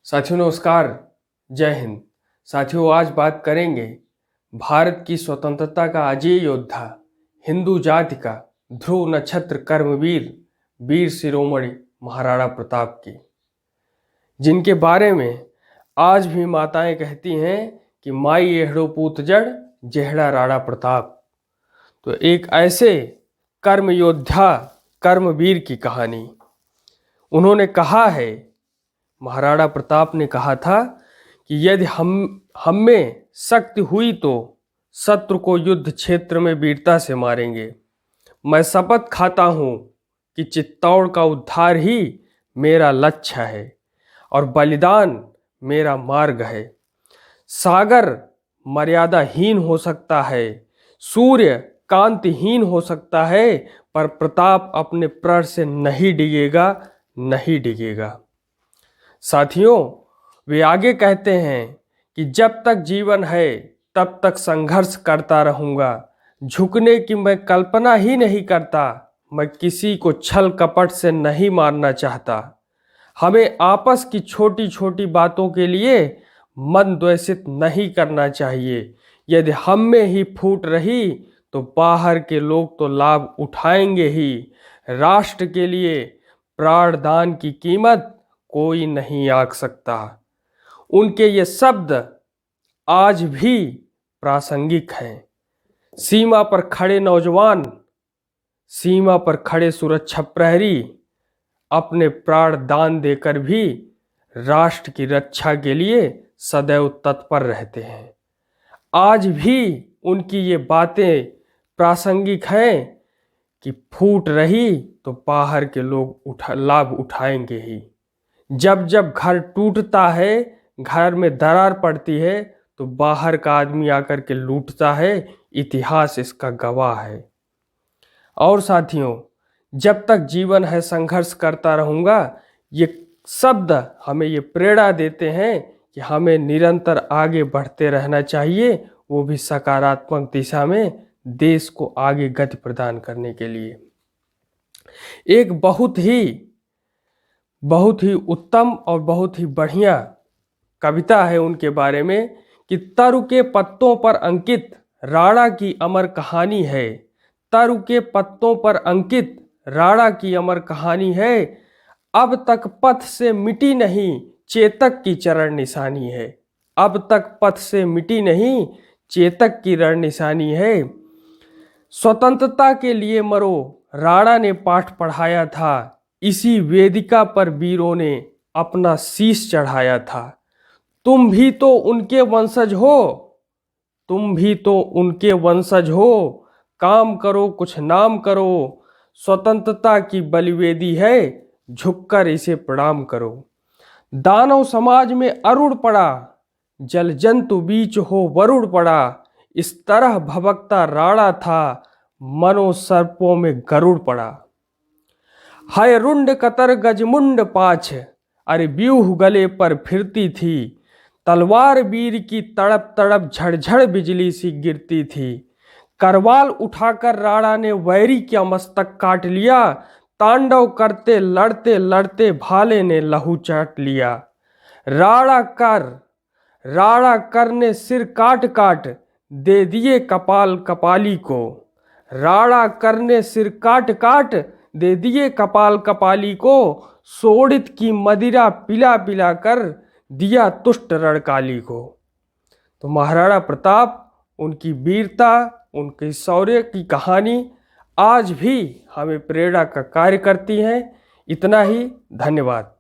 साथियों नमस्कार, जय हिंद। साथियों आज बात करेंगे भारत की स्वतंत्रता का अजय योद्धा, हिंदू जाति का ध्रुव नक्षत्र कर्मवीर वीर शिरोमणि महाराणा प्रताप की, जिनके बारे में आज भी माताएं कहती हैं कि माई एहड़ो पूत जड़ जेहड़ा राणा प्रताप। तो एक ऐसे कर्म योद्धा कर्मवीर की कहानी। उन्होंने कहा है, महाराणा प्रताप ने कहा था कि यदि हम में शक्ति हुई तो शत्रु को युद्ध क्षेत्र में वीरता से मारेंगे। मैं शपथ खाता हूँ कि चित्तौड़ का उद्धार ही मेरा लक्ष्य है और बलिदान मेरा मार्ग है। सागर मर्यादाहीन हो सकता है, सूर्य कांतिहीन हो सकता है, पर प्रताप अपने प्रण से नहीं डिगेगा। साथियों, वे आगे कहते हैं कि जब तक जीवन है तब तक संघर्ष करता रहूंगा। झुकने की मैं कल्पना ही नहीं करता। मैं किसी को छल कपट से नहीं मारना चाहता। हमें आपस की छोटी छोटी बातों के लिए मन द्वेषित नहीं करना चाहिए। यदि हम में ही फूट रही तो बाहर के लोग तो लाभ उठाएंगे ही। राष्ट्र के लिए प्राणदान की कीमत कोई नहीं आंक सकता। उनके ये शब्द आज भी प्रासंगिक हैं। सीमा पर खड़े नौजवान, सीमा पर खड़े सुरक्षा प्रहरी अपने प्राण दान देकर भी राष्ट्र की रक्षा के लिए सदैव तत्पर रहते हैं। आज भी उनकी ये बातें प्रासंगिक हैं कि फूट रही तो बाहर के लोग लाभ उठाएंगे ही। जब जब घर टूटता है, घर में दरार पड़ती है, तो बाहर का आदमी आकर के लूटता है। इतिहास इसका गवाह है। और साथियों, जब तक जीवन है संघर्ष करता रहूँगा, ये शब्द हमें ये प्रेरणा देते हैं कि हमें निरंतर आगे बढ़ते रहना चाहिए, वो भी सकारात्मक दिशा में, देश को आगे गति प्रदान करने के लिए। एक बहुत ही उत्तम और बहुत ही बढ़िया कविता है उनके बारे में कि तरु के पत्तों पर अंकित राणा की अमर कहानी है। तरु के पत्तों पर अंकित राणा की अमर कहानी है। अब तक पथ से मिटी नहीं, चेतक की चरण निशानी है। अब तक पथ से मिटी नहीं, चेतक की रण निशानी है। स्वतंत्रता के लिए मरो, राणा ने पाठ पढ़ाया था। इसी वेदिका पर वीरों ने अपना शीश चढ़ाया था। तुम भी तो उनके वंशज हो, काम करो कुछ नाम करो। स्वतंत्रता की बलिवेदी है, झुककर इसे प्रणाम करो। दानव समाज में अरुण पड़ा, जल जंतु बीच हो वरुण पड़ा। इस तरह भभकता राणा था, मनो सर्पों में गरुड़ पड़ा। हाय रुंड कतर गजमुंड पाछ, अरे व्यूह गले पर फिरती थी। तलवार वीर की तड़प तड़प झड़झड़ बिजली सी गिरती थी। करवाल उठाकर राणा ने वैरी का मस्तक काट लिया। तांडव करते लड़ते लड़ते भाले ने लहू चाट लिया। राणा कर ने सिर काट काट दे दिए कपाल कपाली को। राणा कर ने सिर काट काट दे दिए कपाल कपाली को। सोडित की मदिरा पिला पिला कर दिया तुष्ट रणकाली को। तो महाराणा प्रताप, उनकी वीरता, उनके शौर्य की कहानी आज भी हमें प्रेरणा का कार्य करती है। इतना ही, धन्यवाद।